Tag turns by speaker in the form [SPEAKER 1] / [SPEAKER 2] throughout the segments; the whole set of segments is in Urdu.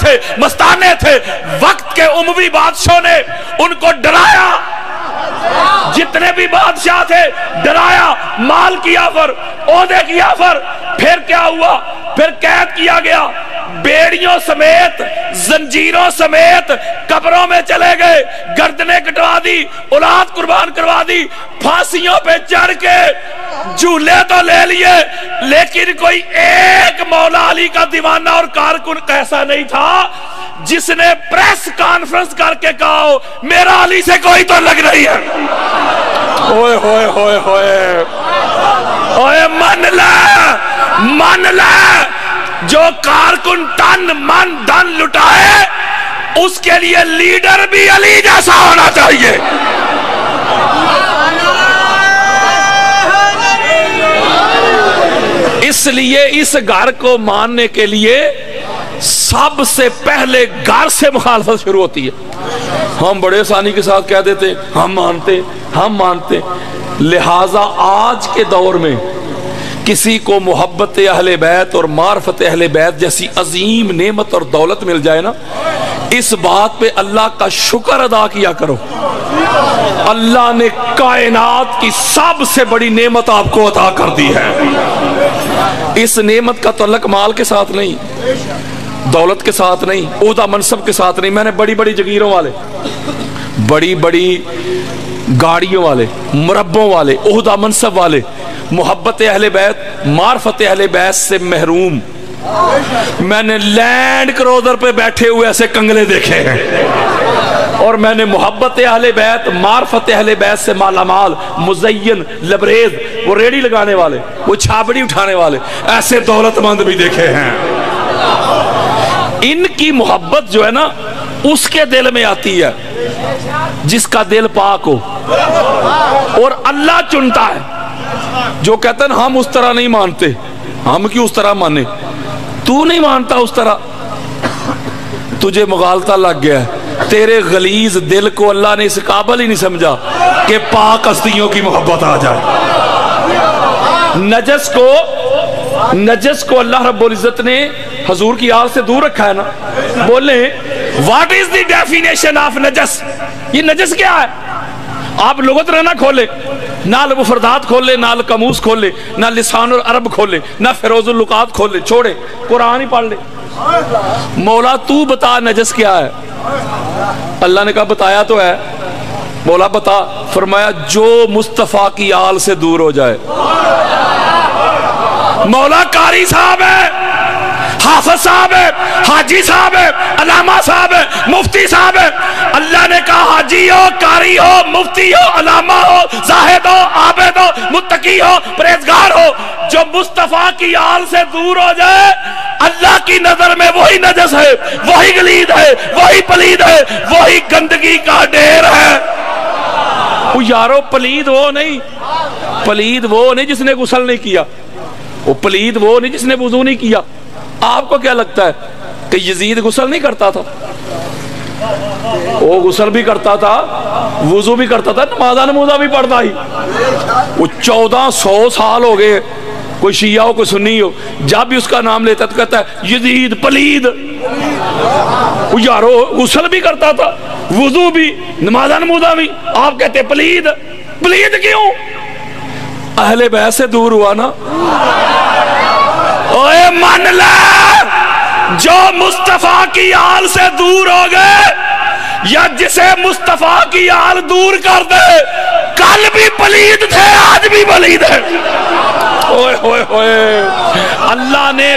[SPEAKER 1] تھے، مستانے تھے، وقت کے اموی بادشاہوں نے ان کو ڈرایا، جتنے بھی بادشاہ تھے ڈرایا، مال کی آفر، عہدے کی آفر، پھر کیا ہوا؟ پھر قید کیا گیا، بیڑیوں سمیت، زنجیروں سمیت قبروں میں چلے گئے، گردنیں کٹوا دی، اولاد قربان کروا دی، پھانسیوں پہ چڑھ کے جھولے تو لے لیے، لیکن کوئی ایک مولا علی کا دیوانہ اور کارکن ایسا نہیں تھا جس نے پریس کانفرنس کر کے کہا ہو میرا علی سے کوئی تو لگ رہی ہے۔ ہوئے ہوئے ہوئے ہوئے ہوئے، من لے جو کارکن تن من دن لٹائے اس کے لیے لیڈر بھی علی جیسا ہونا چاہیے۔ اس لیے اس گھر کو ماننے کے لیے سب سے پہلے گھر سے مخالفت شروع ہوتی ہے۔ ہم بڑے آسانی کے ساتھ کہہ دیتے ہم مانتے، لہٰذا آج کے دور میں کسی کو محبت اہل بیت اور معرفت اہل بیت جیسی عظیم نعمت اور دولت مل جائے نا، اس بات پہ اللہ کا شکر ادا کیا کرو، اللہ نے کائنات کی سب سے بڑی نعمت آپ کو عطا کر دی ہے۔ اس نعمت کا تعلق مال کے ساتھ نہیں، دولت کے ساتھ نہیں، عہدہ منصب کے ساتھ نہیں۔ میں نے بڑی بڑی جگیروں والے، بڑی بڑی گاڑیوں والے، مربوں والے، عہدہ منصب والے، محبت اہل بیت معرفت اہل بیت سے محروم، میں نے لینڈ کروزر پہ بیٹھے ہوئے ایسے کنگلے دیکھے ہیں، اور میں نے محبت اہل بیت معرفت اہل بیت سے مالا مال، مزین، لبریز، وہ ریڑی لگانے والے، وہ چھابڑی اٹھانے والے، ایسے دولت مند بھی دیکھے ہیں۔ ان کی محبت جو ہے نا اس کے دل میں آتی ہے جس کا دل پاک ہو، اور اللہ چنتا ہے۔ جو کہتے ہیں ہم اس طرح نہیں مانتے، ہم کیوں اس طرح مانے؟ تو نہیں مانتا اس طرح، تجھے مغالطہ لگ گیا ہے، تیرے غلیظ دل کو اللہ نے اس قابل ہی نہیں سمجھا کہ پاک ہستیوں کی محبت آ جائے۔ نجس کو اللہ رب العزت نے حضور کی آل سے دور رکھا ہے نا۔ بولیں what is the definition of نجس؟ یہ نجس کیا ہے؟ آپ لغت نہ کھولے، نہ مفردات کھولے، نہ قاموس کھولے، نہ لسان العرب کھولے، نہ فیروز اللغات کھولے، چھوڑے قرآن ہی پڑھ لے۔ مولا تو بتا نجس کیا ہے؟ اللہ نے کہا بتایا تو ہے۔ مولا بتا، فرمایا جو مصطفیٰ کی آل سے دور ہو جائے۔ مولا قاری صاحب ہے، حافظ صاحب ہے، حاجی صاحب ہے، علامہ صاحب ہے، مفتی صاحب ہے۔ اللہ نے کہا حاجی ہو، قاری ہو، مفتی ہو، علامہ ہو، زاہد ہو، عابد ہو، متقی ہو، پرہیزگار ہو، جو مصطفیٰ کی آل سے دور ہو جائے اللہ کی نظر میں وہی نجس ہے، وہی غلیظ ہے، وہی پلید ہے، وہی گندگی کا ڈھیر ہے۔ وہ یارو پلید وہ نہیں جس نے غسل نہیں کیا، وہ پلید وہ نہیں جس نے وضو نہیں کیا۔ آپ کو کیا لگتا ہے کہ یزید غسل نہیں کرتا تھا؟ وہ غسل بھی کرتا تھا، وضو بھی کرتا تھا، نمازہ نموزہ بھی پڑھتا ہی۔ وہ 1400 سال ہو گئے، کوئی شیعہ ہو کوئی سنی ہو، جب بھی اس کا نام لیتا تو کہتا ہے یزید پلید۔ وہ یارو غسل بھی کرتا تھا، وضو بھی، نمازہ نموزہ بھی، آپ کہتے پلید۔ پلید کیوں؟ اہل بیت سے دور ہوا نا۔ اوے من لے، جو مصطفیٰ کی آل سے دور ہو گئے، یا جسے مصطفیٰ کی آل دور کر دے، کل بھی پلید تھے آج بھی پلید ہے۔ اوے ہوئے ہوئے، اللہ نے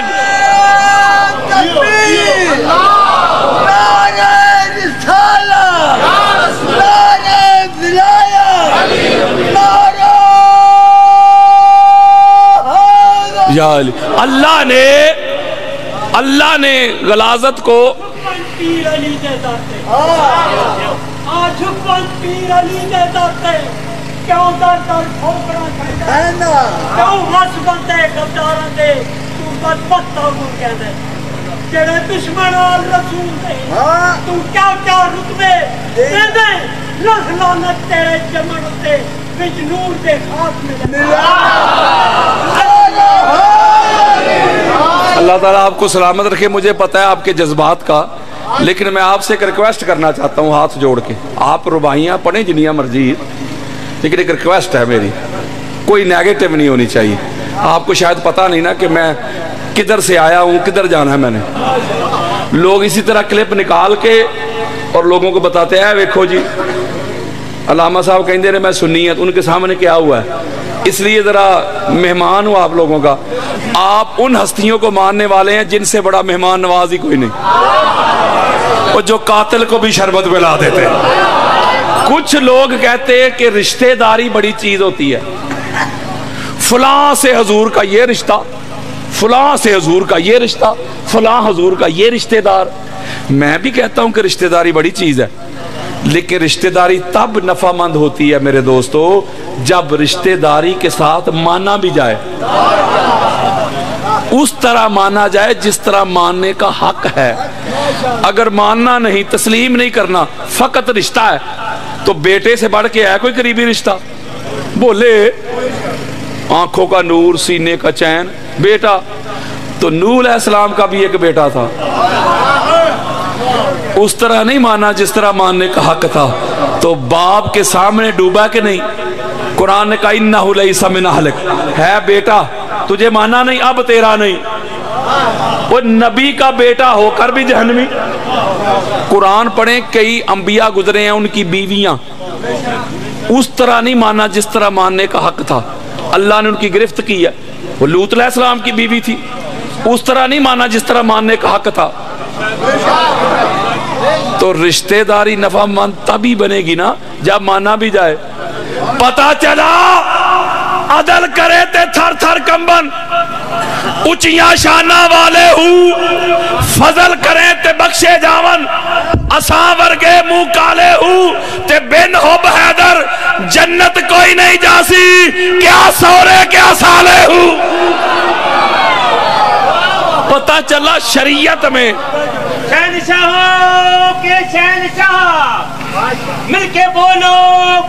[SPEAKER 1] یا علی، اللہ نے غلاظت کو
[SPEAKER 2] پیر علی دیتا تھے، آج حکمت پیر علی دیتا تھے، کیوں در در کھوپڑا کھائے، کیوں رس بنتے گبداران دے، تو بدبخت آگور کہہ دے، جڑے دشمن آل رسول دے، تو کیا کیا رتبے دے دے، لکھ لانت تیرے جمن دے، بج نور دے خاک میں دے۔
[SPEAKER 1] اللہ تعالیٰ آپ کو سلامت رکھے۔ مجھے پتہ ہے آپ کے جذبات کا، لیکن میں آپ سے ایک ریکویسٹ کرنا چاہتا ہوں ہاتھ جوڑ کے. آپ رباعیاں پڑھیں جنیاں مرضی، لیکن ایک ریکویسٹ ہے میری، کوئی نیگیٹو نہیں ہونی چاہیے. آپ کو شاید پتہ نہیں نا کہ میں کدھر سے آیا ہوں، کدھر جانا ہے میں نے. لوگ اسی طرح کلپ نکال کے اور لوگوں کو بتاتے ہیں ویکھو جی علامہ صاحب کہیں دے رہے میں سنی ہے، تو ان کے سامنے کیا ہوا ہے. اس لیے ذرا مہمان ہوں آپ لوگوں کا. آپ ان ہستیوں کو ماننے والے ہیں جن سے بڑا مہمان نواز ہی کوئی نہیں، اور جو قاتل کو بھی شربت پلا دیتے ہیں. کچھ لوگ کہتے ہیں کہ رشتہ داری بڑی چیز ہوتی ہے، فلاں سے حضور کا یہ رشتہ، فلاں سے حضور کا یہ رشتہ، فلاں حضور کا یہ رشتہ دار. میں بھی کہتا ہوں کہ رشتہ داری بڑی چیز ہے، لیکن رشتہ داری تب نفع مند ہوتی ہے میرے دوستو جب رشتہ داری کے ساتھ مانا بھی جائے، اس طرح مانا جائے جس طرح ماننے کا حق ہے. اگر ماننا نہیں، تسلیم نہیں کرنا، فقط رشتہ ہے، تو بیٹے سے بڑھ کے ہے کوئی قریبی رشتہ؟ بولے آنکھوں کا نور، سینے کا چین، بیٹا تو نوح علیہ السلام کا بھی ایک بیٹا تھا. اس طرح نہیں مانا جس طرح ماننے کا حق تھا. تو باپ کے سامنے ڈوبا کہ نہیں؟ قرآن نے کہا انہو لیس من اہلک، ہے بیٹا تجھے مانا نہیں، اب تیرا نہیں. وہ نبی کا بیٹا ہو کر بھی جہنمی. قرآن پڑھیں، کئی انبیاء گزرے ہیں، ان کی بیویاں اس طرح نہیں مانا جس طرح ماننے کا حق تھا. اللہ نے ان کی گرفت کی ہے. وہ لوط علیہ السلام کی بیوی تھی، اس طرح نہیں مانا جس طرح ماننے کا حق تھا. تو رشتہ داری نفع مند تبھی بنے گی نا جب مانا بھی جائے. پتا چلا عدل کرے تے تھر تھر کمبن، اچیاں شانہ والے ہوں، فضل کریں تے بخشے جاون، اساں ورگے منہ کالے ہوں تے بن حب حیدر جنت کوئی نہیں جاسی، کیا سورے کیا سالے ہوں. پتا چلا شریعت میں
[SPEAKER 2] شہنشاہوں کے شہنشاہ مل کے بولو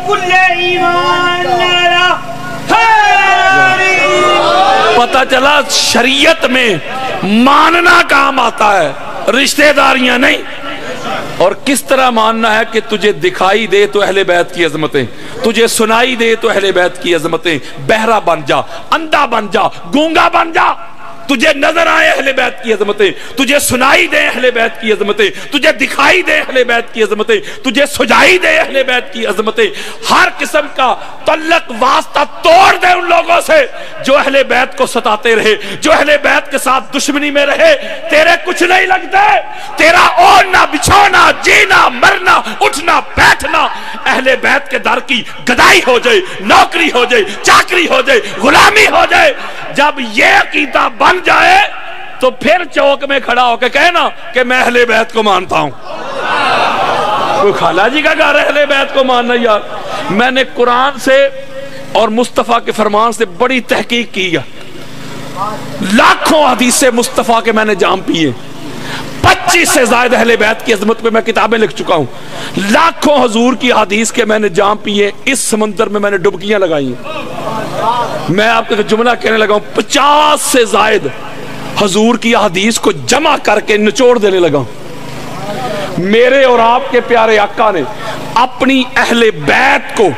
[SPEAKER 2] کل ایمان نارا.
[SPEAKER 1] پتا چلا شریعت میں ماننا کام آتا ہے، رشتہ داریاں نہیں. اور کس طرح ماننا ہے کہ تجھے دکھائی دے تو اہل بیت کی عظمتیں، تجھے سنائی دے تو اہل بیت کی عظمتیں. بہرا بن جا، اندھا بن جا، گونگا بن جا، تجھے نظر آئے اہل بیت کی عظمتیں، تجھے سنائی دے اہل بیت کی عظمتیں، تجھے دکھائی دے اہل بیت کی عظمتیں، تجھے سجائی دے اہل بیت کی عظمتیں. ہر قسم کا تعلق واسطہ توڑ دے ان لوگوں سے جو اہل بیت کو ستاتے رہے، جو اہل بیت کے ساتھ دشمنی میں رہے. تیرے کچھ نہیں لگتے، تیرا اوڑھنا بچھونا، جینا مرنا، اٹھنا بیٹھنا اہل بیت کے در کی گدائی ہو جائے، نوکری ہو جائے، چاکری ہو جائے، غلامی ہو جائے. جب یہ عقیدہ بن جائے تو پھر چوک میں کھڑا ہو کے کہنا کہ میں اہل بیت کو مانتا ہوں. کوئی خالہ جی کا گھر اہل بیت کو ماننا یار. میں نے قرآن سے اور مصطفیٰ کے فرمان سے بڑی تحقیق کی ہے. لاکھوں حدیث مصطفیٰ کے میں نے جام پیے. 25 سے زائد اہل بیت کی عظمت پہ میں کتابیں لکھ چکا ہوں. لاکھوں حضور کی حدیث کے میں نے جام پیے. اس سمندر میں نے ڈبکیاں لگائی ہیں. میں آپ کو جملہ کہنے لگا ہوں 50 سے زائد حضور کی حدیث کو جمع کر کے نچوڑ دینے لگا ہوں. میرے اور آپ کے پیارے آقا نے اپنی اہل بیت کو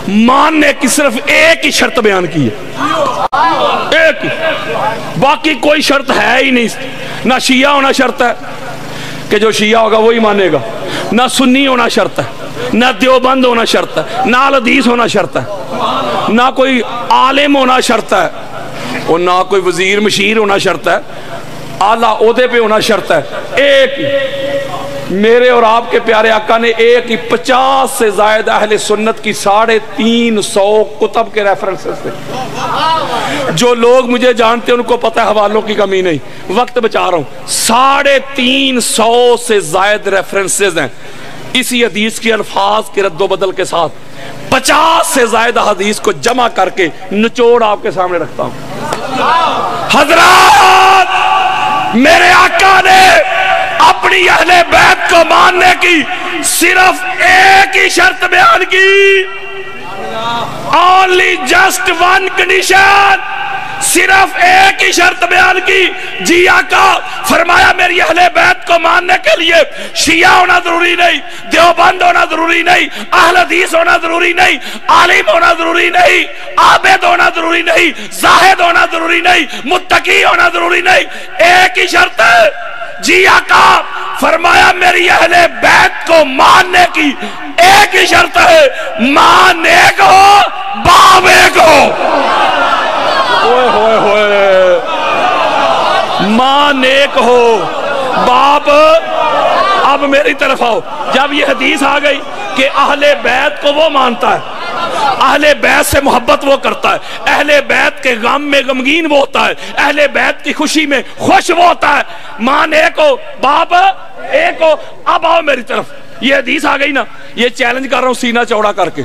[SPEAKER 1] ماننے کی صرف ایک ہی شرط بیان کی ہے، ایک ہی. باقی کوئی شرط ہے ہی نہیں. نہ شیعہ ہونا شرط ہے کہ جو شیعہ ہوگا وہی مانے گا، نہ سنی ہونا شرط ہے، نہ دیوبند ہونا شرط ہے، نہ الحدیث ہونا شرط ہے، نہ کوئی عالم ہونا شرط ہے، اور نہ کوئی وزیر مشیر ہونا شرط ہے، اعلیٰ عہدے پہ ہونا شرط ہے. ایک ہی میرے اور آپ کے پیارے آقا نے ایک ہی 50 سے زائد اہل سنت کی 350 کتب کے ریفرنسز تھے. جو لوگ مجھے جانتے ہیں ان کو پتہ ہے حوالوں کی کمی نہیں، وقت بچا رہا ہوں. 350 سے زائد ریفرنسز ہیں اسی حدیث کی الفاظ کے رد و بدل کے ساتھ. 50 سے زائد حدیث کو جمع کر کے نچوڑ آپ کے سامنے رکھتا ہوں. حضرات میرے آقا نے اپنی اہل بیت کو ماننے کی صرف ایک ہی شرط بیان کی. only just one condition. صرف ایک ہی شرط بیان کی، جی آقا فرمایا میری اہل بیت کو ماننے کے لیے شیعہ ہونا ضروری نہیں، دیوبند ہونا ضروری نہیں، اہل حدیث ہونا ضروری نہیں، عالم ہونا ضروری نہیں، عابد ہونا ضروری نہیں، زاہد ہونا ضروری نہیں، متقی ہونا ضروری نہیں، ایک ہی شرط ہے، جی آقا فرمایا میری اہل بیت کو ماننے کی ایک ہی شرط ہے، ماں نیک ہو باپ ایک ہو۔ ہوئے ہوئے ماں نیک ہو باپ، اب میری طرف آؤ، جب یہ حدیث آ گئی کہ اہل بیت کو وہ مانتا ہے، اہل بیت سے محبت وہ کرتا ہے، اہل بیت کے غم میں غمگین وہ ہوتا ہے، اہل بیت کی خوشی میں خوش وہ ہوتا ہے، ماں نیک ہو باپ ایک ہو، اب آؤ میری طرف، یہ حدیث آ گئی نا، یہ چیلنج کر رہا ہوں سینہ چوڑا کر کے،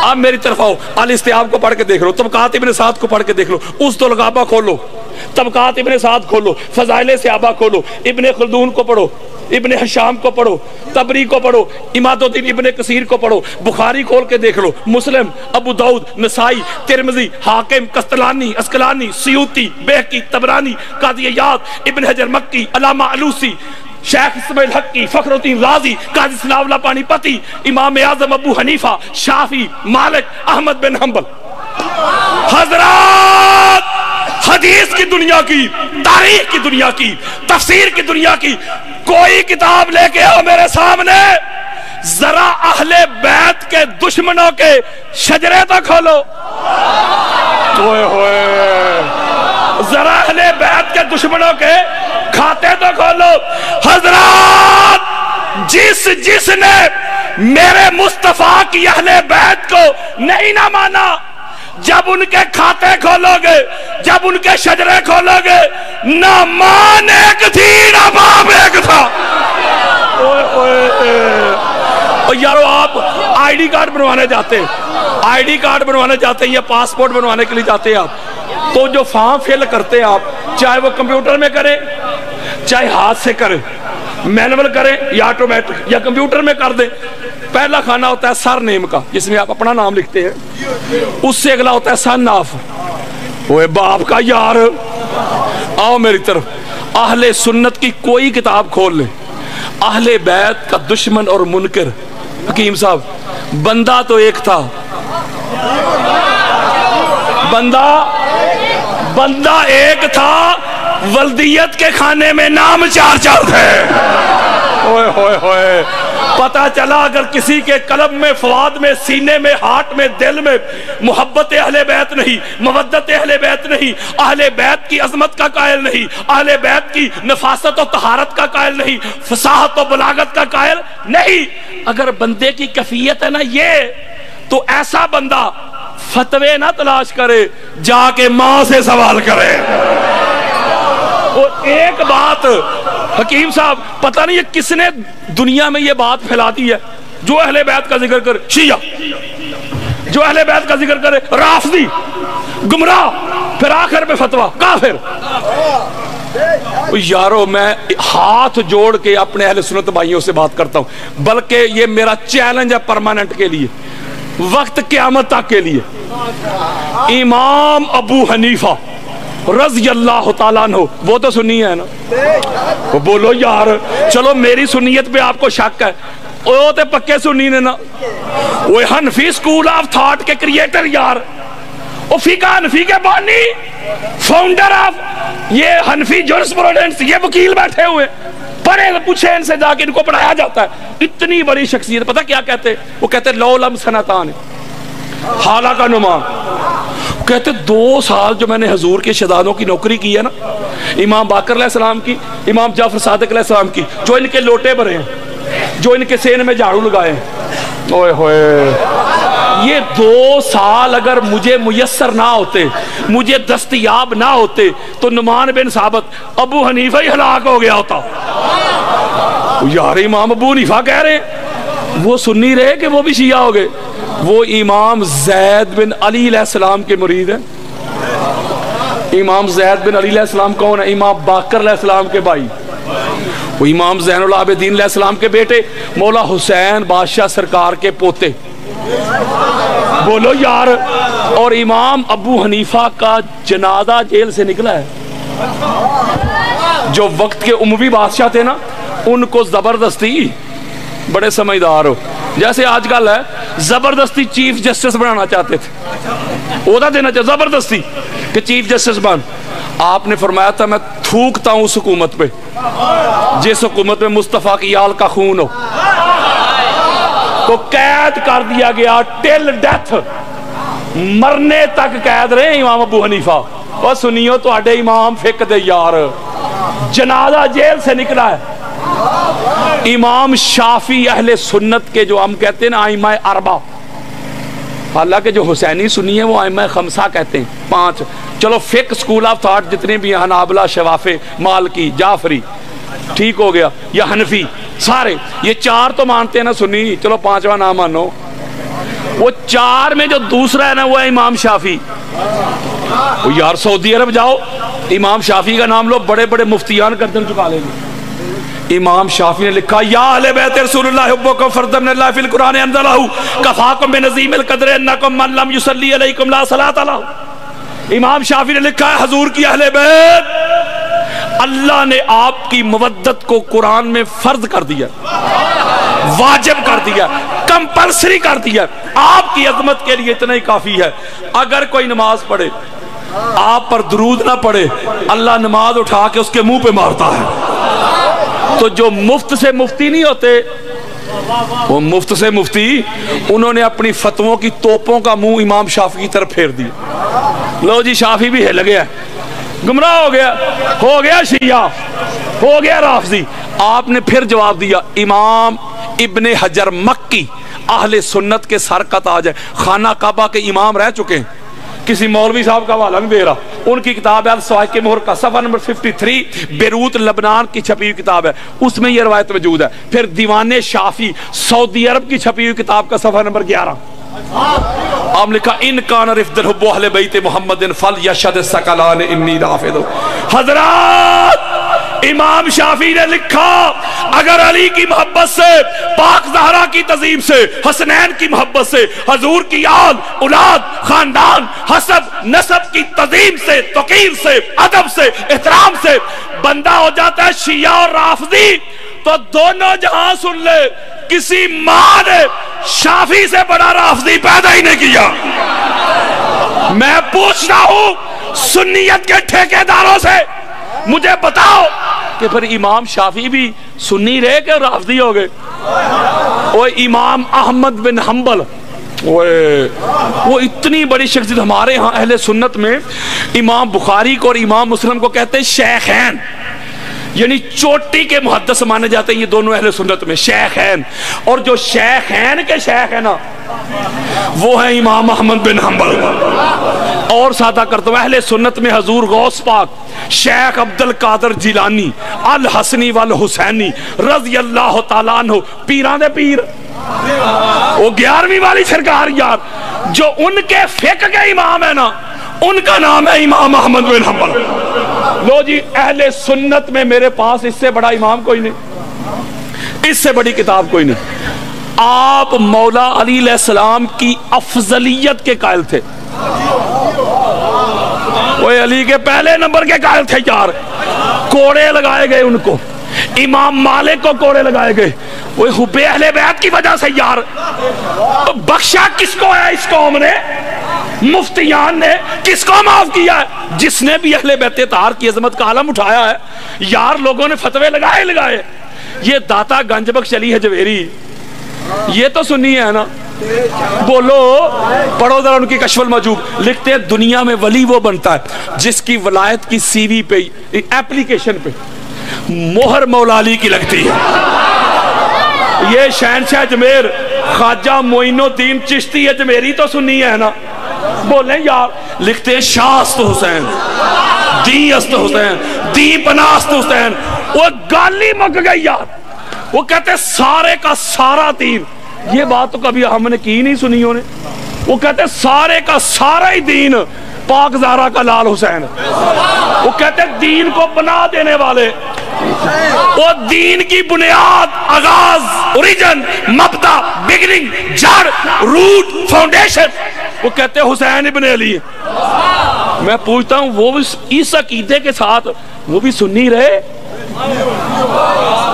[SPEAKER 1] اب میری طرف آؤ، الاستیاب کو پڑھ کے دیکھ لو، طبقات ابن سعد کو پڑھ کے دیکھ لو، اسد الغابہ کھولو، طبقات ابن سعد کھولو، فضائل صحابہ کھولو، ابن خلدون کو پڑھو، ابن حشام کو پڑھو، تبری کو پڑھو، اماد الدین ابن کثیر کو پڑھو، بخاری کھول کے دیکھ لو، مسلم، ابو داؤد، نسائی، ترمذی، حاکم، قسطلانی، اسقلانی، سیوطی، بیہقی، طبرانی، قاضی عیاض، ابن حجر مکی، علامہ علوسی، شیخ اسماعیل حقی، فخر الدین رازی، قاضی ثناء اللہ پانی پتی، امام اعظم ابو حنیفہ، شافعی، مالک، احمد بن حنبل۔ حضرات حدیث کی دنیا کی، تاریخ کی دنیا کی، تفسیر کی دنیا کی کوئی کتاب لے کے آؤ میرے سامنے، ذرا اہل بیت کے دشمنوں کے شجرے تو کھولو، ذرا اہل بیت کے دشمنوں کے کھاتے تو کھولو۔ حضرات جس نے میرے مصطفیٰ کی اہل بیت کو نہیں نہ مانا، جب ان کے کھاتے کھولو گے، جب ان کے شجرے کھولو گے، نہ ماں ایک تھی نہ باپ ایک تھا۔ یارو آپ آئی ڈی کارڈ بنوانے جاتے ہیں، آئی ڈی کارڈ بنوانے جاتے ہیں یا پاسپورٹ بنوانے کے لیے جاتے ہیں آپ، تو جو فارم فل کرتے ہیں آپ، چاہے وہ کمپیوٹر میں کریں چاہے ہاتھ سے کریں، مینول کریں یا آٹومیٹک یا کمپیوٹر میں کر دیں، پہلا کھانا ہوتا ہے سر نیم کا جس میں آپ اپنا نام لکھتے ہیں، اس سے اگلا ہوتا ہے سن آف، وہ باپ کا یار۔ آؤ میری طرف، اہل سنت کی کوئی کتاب کھول لیں، اہل بیت کا دشمن اور منکر، حکیم صاحب بندہ تو ایک تھا، بندہ ایک تھا، ولدیت کے کھانے میں نام چار تھے۔ ہوئے ہوئے ہوئے پتہ چلا اگر کسی کے قلب میں، فؤاد میں، سینے میں، ہارٹ میں، دل میں محبت اہل بیت نہیں، مودت اہل بیت نہیں، اہل بیت کی عظمت کا قائل نہیں، اہل بیت کی نفاست و طہارت کا قائل نہیں، فصاحت و بلاغت کا قائل نہیں، اگر بندے کی کیفیت ہے نا یہ، تو ایسا بندہ فتوے نہ تلاش کرے، جا کے ماں سے سوال کرے۔ اور ایک بات حکیم صاحب، پتہ نہیں یہ کس نے دنیا میں یہ بات پھیلا دی ہے، جو اہل بیت کا ذکر کرے شیعہ، جو اہل بیت کا ذکر کرے رافضی، گمراہ، پھر آخر میں فتویٰ کافر۔ یارو میں ہاتھ جوڑ کے اپنے اہل سنت بھائیوں سے بات کرتا ہوں، بلکہ یہ میرا چیلنج ہے پرماننٹ کے لیے، وقت قیامت تک کے لیے، امام ابو حنیفہ رضی اللہ تعالیٰ عنہ، وہ تو سنی ہے نا، وہ بولو یار، چلو میری سنیت پہ آپ کو شک ہے، وہ تے پکے سنی نے نا، وہ حنفی سکول آف تھاٹ کے کریٹر یار، وہ فقہ حنفی کے بانی، فاؤنڈر آف یہ حنفی جورسپروڈنس، یہ وکیل بیٹھے ہوئے، پڑھے پوچھے ان سے جا کے، ان کو پڑھایا جاتا ہے، اتنی بڑی شخصیت، پتہ کیا کہتے ہیں؟ وہ کہتے ہیں لو لم سنتان حالہ کا نما، کہتے 2 سال جو میں نے حضور کے شہزادوں کی نوکری کی ہے نا، امام باقر علیہ السلام کی، امام جعفر صادق علیہ السلام کی، جو ان کے لوٹے بھرے ہیں، جو ان کے سین میں جھاڑو لگائے ہیں، اوئے ہوئے، یہ 2 سال اگر مجھے میسر نہ ہوتے، مجھے دستیاب نہ ہوتے، تو نعمان بن ثابت ابو حنیفہ ہی ہلاک ہو گیا ہوتا۔ یار امام ابو حنیفہ کہہ رہے ہیں، وہ سنی رہے کہ وہ بھی شیعہ ہو گئے، وہ امام زید بن علی علیہ السلام کے مرید ہیں۔ امام زید بن علی علیہ السلام کون ہے؟ امام باقر علیہ السلام کے بھائی، وہ امام زین العابدین علیہ السلام کے بیٹے، مولا حسین بادشاہ سرکار کے پوتے، بولو یار. اور امام ابو حنیفہ کا جنازہ جیل سے نکلا ہے. جو وقت کے اموی بادشاہ تھے نا, ان کو زبردستی, بڑے سمجھدار ہو, جیسے آج کل ہے زبردستی چیف جسٹس بنانا چاہتے تھے, عہدہ دینا چاہتے زبردستی کہ چیف جسٹس بن. آپ نے فرمایا تھا میں تھوکتا ہوں اس حکومت پہ جس حکومت میں مصطفیٰ کی آل کا خون ہو. تو قید کر دیا گیا ٹل ڈیتھ, مرنے تک قید رہے امام ابو حنیفہ. اور سنیو تو اڈے امام فقہ دے یار, جنازہ جیل سے نکلا ہے. امام شافعی اہل سنت کے جو ہم کہتے ہیں نا ائمہ اربع, حالانکہ جو حسینی سنی ہے وہ ائمہ خمسہ کہتے ہیں, 5. چلو فقہ سکول آف تھاٹ جتنے بھی ہیں, حنابلہ, شوافی, مالکی, جعفری, ٹھیک ہو گیا, یا حنفی, سارے یہ 4 تو مانتے ہیں نا سنی. چلو 5واں نہ مانو. وہ 4 میں جو دوسرا ہے نا وہ ہے امام شافعی. یار سعودی عرب جاؤ, امام شافعی کا نام لو, بڑے بڑے مفتیان گردن چکا لیں گے. امام شافعی نے لکھا یا اہل بیت رسول اللہ حبکم فرض من اللہ فی القرآن انزلہ کفاکم بنظیم القدر انکم من لم یصلی علیکم لا صلاۃ لہ. امام شافعی نے لکھا ہے حضور کی اہل بیت, اللہ نے آپ کی مودت کو قرآن میں فرض کر دیا, واجب کر دیا, کمپلسری کر دیا. آپ کی عظمت کے لیے اتنا ہی کافی ہے. اگر کوئی نماز پڑھے آپ پر درود نہ پڑھے, اللہ نماز اٹھا کے اس کے منہ پہ مارتا ہے. تو جو مفت سے مفتی نہیں ہوتے, وہ مفت سے مفتی, انہوں نے اپنی فتووں کی توپوں کا منہ امام شافعی کی طرف پھیر دیا. لو جی شافعی بھی ہل گیا, گمراہ ہو گیا شیعہ, ہو گیا رافضی. آپ نے پھر جواب دیا. امام ابن حجر مکی اہل سنت کے سر کا تاج ہے, خانہ کعبہ کے امام رہ چکے ہیں, کسی مولوی صاحب کا حوالہ نہیں دے رہا. ان کی کتاب ہے الصواعق کے مہر کا, صفحہ نمبر 53, بیروت لبنان کی چھپی ہوئی کتاب ہے, اس میں یہ روایت موجود ہے. پھر دیوان شافعی سعودی عرب کی چھپی ہوئی کتاب کا صفحہ نمبر 11, آپ لکھا ان کان رفد الحب اہل بیت محمد فلیشهد الثقلان انی رافض. حضرات امام شافعی نے لکھا اگر علی کی محبت سے, پاک زہرا کی تعظیم سے, حسنین کی محبت سے, حضور کی آل, اولاد, خاندان, حسب, نسب کی تعظیم سے, توقیر سے, ادب سے, احترام سے بندہ ہو جاتا ہے شیعہ اور رافضی, تو دونوں جہاں سن لے, کسی ماں نے شافعی سے بڑا رافضی پیدا ہی نہیں کیا. میں پوچھتا ہوں سنیت کے ٹھیکیداروں سے, مجھے بتاؤ کہ پھر امام شافعی بھی سنی رہے کہ رافضی ہو گئے؟ وہ امام احمد بن حنبل, وہ اتنی بڑی شخصیت, ہمارے ہاں اہل سنت میں امام بخاری کو اور امام مسلم کو کہتے ہیں شیخین, یعنی چوٹی کے محدث مانے جاتے ہیں یہ دونوں اہل سنت میں, شیخین. اور جو شیخین کے شیخ ہیں نا وہ ہیں امام احمد بن حنبل. اور سادہ کرتا ہوں, اہل سنت میں حضور غوث پاک شیخ عبد القادر جیلانی الحسنی والحسینی رضی اللہ تعالیٰ عنہ, پیران دے پیر, وہ 11ویں والی سرکار یار, جو ان کے فقہ کے امام ہے نا, ان کا نام ہے امام احمد بن حنبل. لو جی اہل سنت میں میرے پاس اس سے بڑا امام کوئی نہیں, اس سے بڑی کتاب کوئی نہیں. آپ مولا علی علیہ السلام کی افضلیت کے قائل تھے, وہ علی کے پہلے نمبر کے قائل تھے یار. کوڑے لگائے گئے ان کو, امام مالک کو کوڑے لگائے گئے, وہ حب اہل بیت کی وجہ سے یار. بخشا کس کو ہے اس قوم نے, مفتیان نے کس کو معاف کیا ہے؟ جس نے بھی اہل بیت طاہر کی عظمت کا علم اٹھایا ہے یار, لوگوں نے فتوے لگائے. یہ داتا گنج بخش علی حجویری یہ تو سنی ہے نا, بولو پڑھو ذرا ان کی کشف المحجوب. لکھتے ہیں دنیا میں ولی وہ بنتا ہے جس کی ولایت کی سی وی پہ, ایپلیکیشن پہ مہر مولا علی کی لگتی ہے. یہ شہنشاہ اجمیر خواجہ معین الدین چشتی اجمیری تو سنی ہے نا, بولیں یار. لکھتے ہیں شاہ است حسین, دی است حسین, دی پناہ است حسین. وہ گالی مک گئی یار, وہ کہتے ہیں سارے کا سارا دین. یہ بات تو کبھی ہم نے کی نہیں سنیوں نے. وہ کہتے ہیں سارے کا سارا ہی دین پاک زہرا کا لال حسین. وہ کہتے ہیں دین کو بنا دینے والے, وہ دین کی بنیاد, آغاز, اوریجن, مبدا, بگننگ, جڑ, روٹ, فاؤنڈیشن وہ کہتے ہیں حسین ابن علی ہے۔ میں پوچھتا ہوں وہ اس عقیدے کے ساتھ وہ بھی سنی رہے؟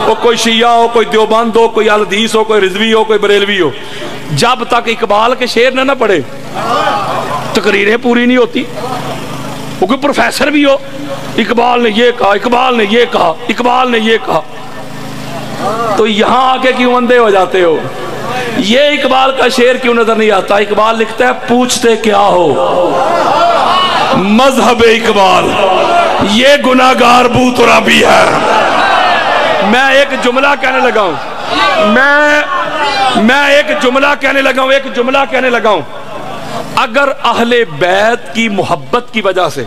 [SPEAKER 1] وہ کوئی شیعہ ہو، کوئی دیوبند ہو، کوئی الحدیث ہو، کوئی رضوی ہو، کوئی بریلوی ہو، جب تک اقبال کے شعر نہ پڑھے تقریریں پوری نہیں ہوتی۔ وہ کوئی پروفیسر بھی ہو، اقبال نے یہ کہا، اقبال نے یہ کہا، اقبال نے یہ کہا، تو یہاں آ کے کیوں اندھے ہو جاتے ہو؟ یہ اقبال کا شعر کیوں نظر نہیں آتا؟ اقبال لکھتا ہے پوچھتے کیا ہو مذہب اقبال، یہ گناہگار بو ترابی ہے۔ میں ایک جملہ کہنے لگا ہوں، میں ایک جملہ کہنے لگا ہوں، اگر اہل بیت کی محبت کی وجہ سے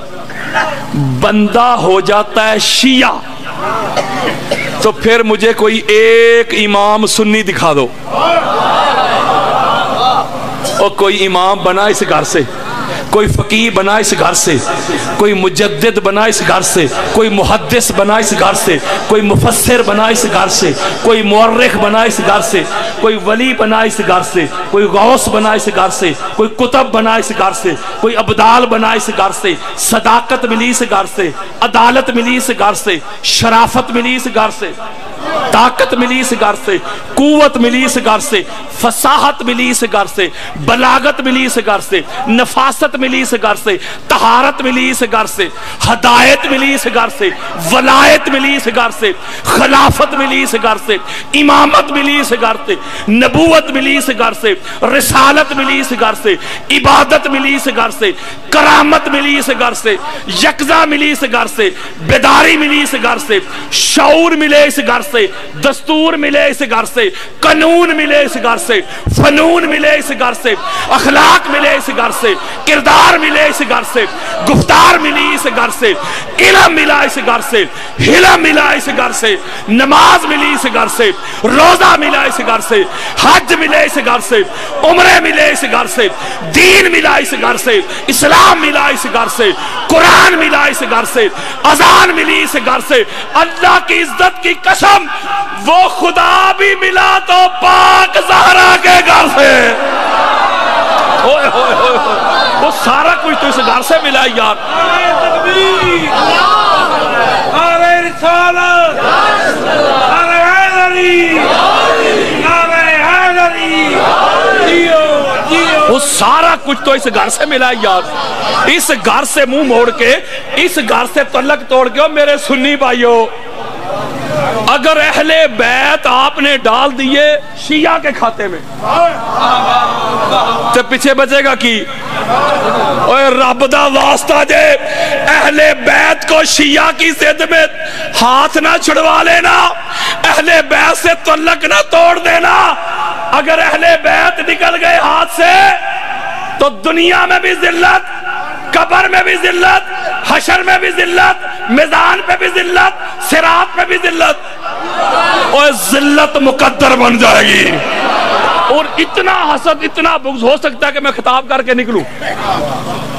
[SPEAKER 1] بندہ ہو جاتا ہے شیعہ تو پھر مجھے کوئی ایک امام سنی دکھا دو، اور کوئی امام بنا اس گھر سے، کوئی فقیہ بنا اس گھر سے، کوئی مجدد بنا اس گھر سے، کوئی محدث بنا اس گھر سے، کوئی مفسر بنا اس گھر سے، کوئی مورخ بنا اس گھر سے، کوئی ولی بنا اس گھر سے، کوئی غوث بنا اس گھر سے، کوئی کتب بنا اس گھر سے، کوئی ابدال بنا اس گھر سے، صداقت ملی اس گھر سے، عدالت ملی اس گھر سے، شرافت ملی اس گھر سے، طاقت ملی اس گھر سے، قوت ملی اس گھر سے، فصاحت ملی اس گھر سے، بلاغت ملی اس گھر سے، نفاست ملی اس گھر سے، طہارت ملی اس گھر سے، ہدایت ملی اس گھر سے، ولایت ملی اس گھر سے، خلافت ملی اس گھر سے، امامت ملی اس گھر سے، نبوت ملی اس گھر سے، رسالت ملی اس گھر سے، عبادت ملی اس گھر سے، کرامت ملی اس گھر سے، یکزا ملی اس گھر سے، بیداری ملی اس گھر سے، شعور ملے اس گھر سے، دستور ملے اس گھر سے، قانون ملے اس گھر سے، فنون ملے اس گھر سے، اخلاق ملے اس گھر سے، کردار ملے اس گھر سے، گفتار ملی اس گھر سے، علم ملا اس گھر سے، حلم ملا اس گھر سے، نماز ملی اس گھر سے، روزہ ملا اس گھر سے، حج ملے اس گھر سے، عمرے ملے اس گھر سے، دین ملا اس گھر سے، اسلام ملا اس گھر سے، قرآن ملا اس گھر سے، اذان ملی اس گھر سے، اللہ کی عزت کی قسم وہ خدا بھی ملا تو پاک زہرا کے گھر سے، وہ سارا کچھ تو اس گھر سے ملا یار۔
[SPEAKER 2] تکبیر، نعرہ رسالت، نعرہ حیدری، نعرہ حیدری،
[SPEAKER 1] وہ سارا کچھ تو اس گھر سے ملا یار۔ اس گھر سے منہ موڑ کے، اس گھر سے تعلق توڑ کے، میرے سنی بھائیوں، اگر اہل بیت آپ نے ڈال دیے شیعہ کے کھاتے میں تو پیچھے بچے گا کی؟ اوہ رب دا واسطہ جے اہل بیت کو شیعہ کی ضد میں ہاتھ نہ چھڑوا لینا، اہل بیت سے تعلق نہ توڑ دینا۔ اگر اہل بیت نکل گئے ہاتھ سے تو دنیا میں بھی ذلت، قبر میں بھی ذلت، حشر میں بھی ذلت، میزان پہ بھی ذلت، صراط پہ بھی ذلت، اور ذلت مقدر بن جائے گی۔ اور اتنا حسد، اتنا بغض ہو سکتا ہے کہ میں خطاب کر کے نکلوں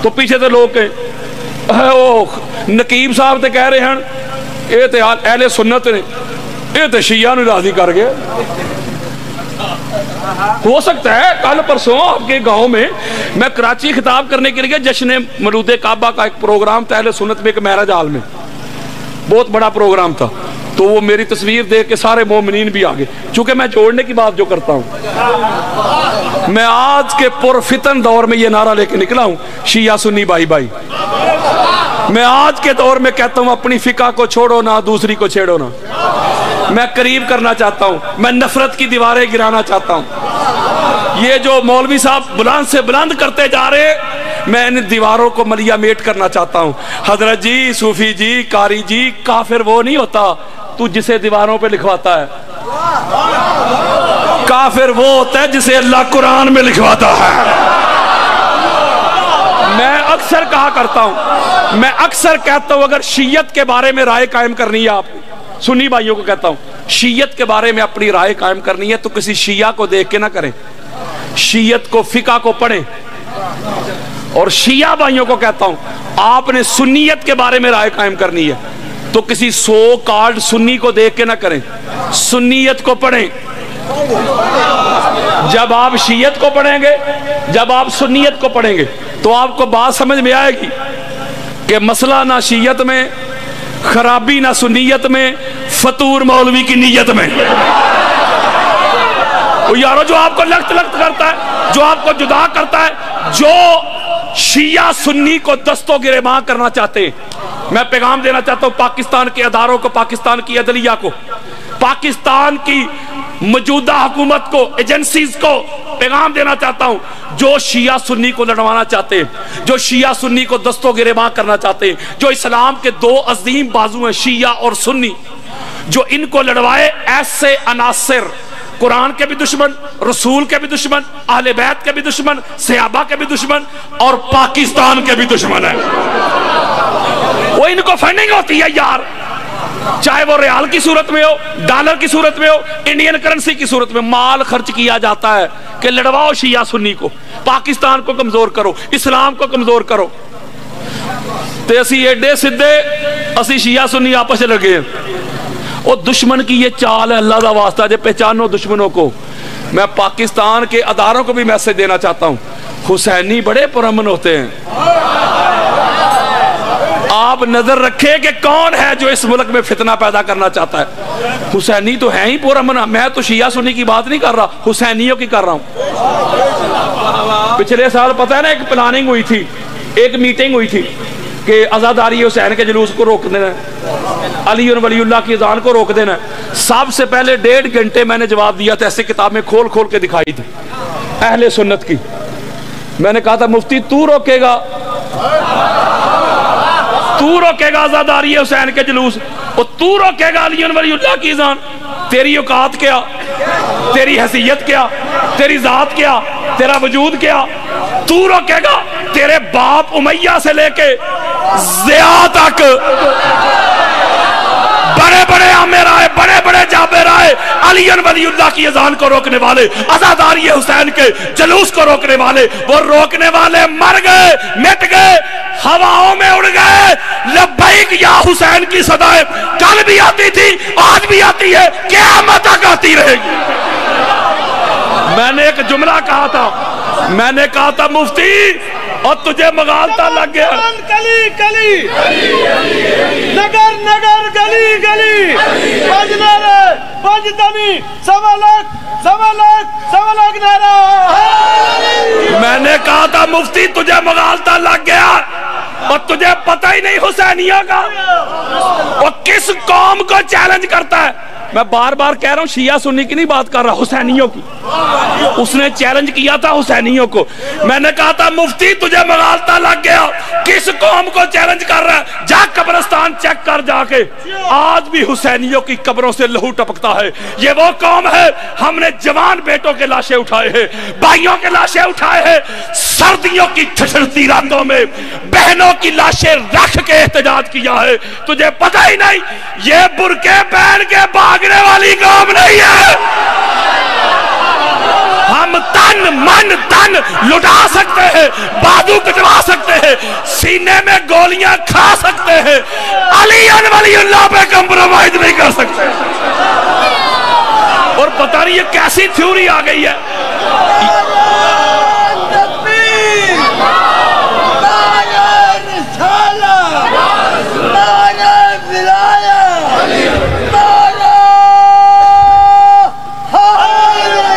[SPEAKER 1] تو پیچھے سے لوگ کہیں نقیب صاحب تے کہہ رہے ہیں اے تے اہل سنت نے، اے تے شیعہ نے راضی کر گئے۔ ہو سکتا ہے کل پرسوں آپ کے گاؤں میں میں کراچی خطاب کرنے کے لیے جشن مولود کعبہ کا ایک پروگرام تھا اہل سنت میں، ایک مہراج ہال میں، بہت بڑا پروگرام تھا، تو وہ میری تصویر دیکھ کے سارے مومنین بھی آگے، چونکہ میں جوڑنے کی بات جو کرتا ہوں، میں آج کے پرفتن دور میں یہ نعرہ لے کے نکلا ہوں، شیعہ سنی بھائی بھائی۔ میں آج کے دور میں کہتا ہوں اپنی فقہ کو چھوڑو نہ، دوسری کو چھیڑو نہ۔ میں قریب کرنا چاہتا ہوں، میں نفرت کی دیواریں گرانا چاہتا ہوں۔ یہ جو مولوی صاحب بلند سے بلند کرتے جا رہے، میں ان دیواروں کو ملیا میٹ کرنا چاہتا ہوں۔ حضرت جی، صوفی جی، قاری جی، کافر وہ نہیں ہوتا تو جسے دیواروں پہ لکھواتا ہے، کافر وہ ہوتا ہے جسے اللہ قرآن میں لکھواتا ہے۔ میں اکثر کہا کرتا ہوں، میں اکثر کہتا ہوں اگر شیعت کے بارے میں رائے قائم کرنی ہے، آپ سنی بھائیوں کو کہتا ہوں شیعت کے بارے میں اپنی رائے قائم کرنی ہے تو کسی شیعہ کو دیکھ کے نہ کریں، شیعت کو، فقہ کو پڑھیں۔ اور شیعہ بھائیوں کو کہتا ہوں آپ نے سنیت کے بارے میں رائے قائم کرنی ہے تو کسی سو کارڈ سنی کو دیکھ کے نہ کریں، سنیت کو پڑھیں۔ جب آپ شیعت کو پڑھیں گے، جب آپ سنیت کو پڑھیں گے تو آپ کو بات سمجھ میں آئے گی کہ مسئلہ نہ شیعت میں، خرابی نہ سنیت میں، فطور مولوی کی نیت میں۔ یارو جو آپ کو لخت کرتا ہے، جو آپ کو جدا کرتا ہے، جو شیعہ سنی کو دستوں گریباں کرنا چاہتے ہیں، میں پیغام دینا چاہتا ہوں پاکستان کے اداروں کو، پاکستان کی عدلیہ کو، پاکستان کی موجودہ حکومت کو، ایجنسیز کو پیغام دینا چاہتا ہوں، جو شیعہ سنی کو لڑوانا چاہتے ہیں، جو شیعہ سنی کو دستوں گریباں کرنا چاہتے ہیں، جو اسلام کے دو عظیم بازو ہیں شیعہ اور سنی، جو ان کو لڑوائے، ایسے عناصر قرآن کے بھی دشمن، رسول کے بھی دشمن، اہل بیت کے بھی دشمن، صحابہ کے بھی دشمن اور پاکستان کے بھی دشمن ہیں۔ وہ ان کو فنڈنگ ہوتی ہے یار، چاہے وہ ریال کی صورت میں ہو، ڈالر کی صورت میں ہو، انڈین کرنسی کی صورت میں، مال خرچ کیا جاتا ہے کہ لڑواؤ شیعہ سنی کو، پاکستان کو کمزور کرو، اسلام کو کمزور کرو۔ تے اسی ایڈے سدھے، اسی شیعہ سنی آپس سے لگے ہیں۔ وہ دشمن کی یہ چال ہے، اللہ دا واسطہ جے پہچانو دشمنوں کو۔ میں پاکستان کے اداروں کو بھی میسج دینا چاہتا ہوں، حسینی بڑے پرامن ہوتے ہیں، آپ نظر رکھیں کہ کون ہے جو اس ملک میں فتنہ پیدا کرنا چاہتا ہے۔ حسینی تو ہیں ہی پرامن، میں تو شیعہ سنی کی بات نہیں کر رہا، حسینیوں کی کر رہا ہوں۔ پچھلے سال پتہ ہے نا ایک پلاننگ ہوئی تھی، ایک میٹنگ ہوئی تھی کہ عزاداری حسین کے جلوس کو روک دینا ہے، علی ولی اللہ کی اذان کو روک دینا ہے۔ سب سے پہلے 1.5 گھنٹے میں نے جواب دیا تھا، ایسے کتاب میں کھول کھول کے دکھائی تھی اہل سنت کی۔ میں نے کہا تھا مفتی تو روکے گا عزاداری حسین کے جلوس، اور تو روکے گا علی ولی اللہ کی اذان؟ تیری اوقات کیا، تیری حیثیت کیا، تیری ذات کیا، تیرا وجود کیا؟ تو روکے گا؟ تیرے باپ امیہ سے لے کے ضیاء تک بڑے بڑے عامر آئے، بڑے بڑے جابر آئے، علی ولی اللہ کی اذان کو روکنے والے، عزاداری حسین کے جلوس کو روکنے والے، وہ روکنے والے مر گئے، مٹ گئے، ہواؤں میں اڑ گئے۔ لبیک یا حسین کی صدائیں کل بھی آتی تھی، آج بھی آتی ہے، قیامت تک آتی رہے گی۔ میں نے ایک جملہ کہا تھا، میں نے کہا تھا مفتی اور تجھے مغالطہ لگ گیا،
[SPEAKER 2] کلی کلی نگر نگر گلی گلی پنج نعرے پنج دمی سوا لاکھ نعرہ۔
[SPEAKER 1] میں نے کہا تھا مفتی تجھے مغالطہ لگ گیا اور تجھے پتہ ہی نہیں حسینیہ کا، اور کس قوم کو چیلنج کرتا ہے۔ میں بار بار کہہ رہا ہوں شیعہ سنی کی نہیں بات کر رہا، حسینیوں کی۔ اس نے چیلنج کیا تھا حسینیوں کو۔ میں نے کہا تھا مفتی تجھے مغالطہ لگ گیا، کس قوم کو چیلنج کر رہا ہے؟ جا قبرستان چیک کر جا کے، آج بھی حسینیوں کی قبروں سے لہو ٹپکتا ہے۔ یہ وہ قوم ہے، ہم نے جوان بیٹوں کے لاشیں اٹھائے ہیں، بھائیوں کے لاشیں اٹھائے ہیں، سردیوں کی ٹھٹھرتی راتوں میں بہنوں کی لاشیں رکھ کے احتجاج کیا ہے۔ تجھے پتہ ہی نہیں یہ برقعے پہن کے بھاگنے والی قوم نہیں ہے۔ ہم تن من تن لٹا سکتے ہیں، بازو کٹوا سکتے ہیں، سینے میں گولیاں کھا سکتے ہیں، علی ولی اللہ پہ کمپرومائز نہیں کر سکتے۔ اور پتہ نہیں یہ کیسی تھیوری آ گئی ہے۔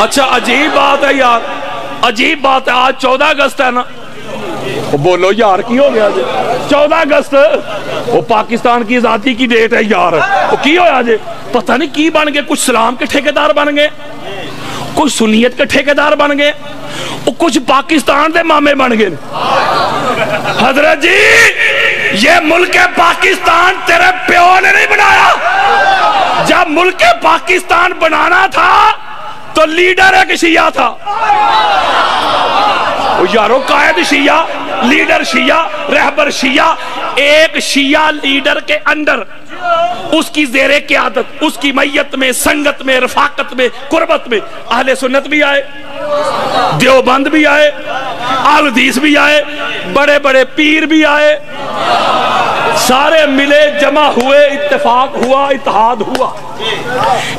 [SPEAKER 1] اچھا عجیب بات ہے یار، عجیب بات ہے، آج 14 اگست ہے نا، بولو یار کی ہو گیا جی 14 اگست، وہ پاکستان کی آزادی کی ڈیٹ ہے یار، وہ کی ہویا جی؟ پتہ نہیں کی بن گئے، کچھ اسلام کے ٹھیکیدار بن گئے، کچھ سنیت کے ٹھیکیدار بن گئے، کچھ پاکستان دے مامے بن گئے۔ حضرت جی یہ ملک پاکستان تیرے پیو نے نہیں بنایا، جب ملک پاکستان بنانا تھا تو لیڈر ایک شیعہ تھا، یارو قائد شیعہ، لیڈر شیعہ، رہبر شیعہ، ایک شیعہ لیڈر کے اندر اس کی زیر قیادت، اس کی میت میں، سنگت میں، رفاقت میں، قربت میں اہل سنت بھی آئے، دیوبند بھی آئے، اہل حدیث بھی آئے، بڑے بڑے پیر بھی آئے، سارے ملے، جمع ہوئے، اتفاق ہوا، اتحاد ہوا،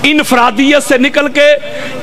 [SPEAKER 1] انفرادیت سے نکل کے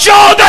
[SPEAKER 1] 14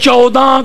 [SPEAKER 1] 14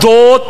[SPEAKER 1] 2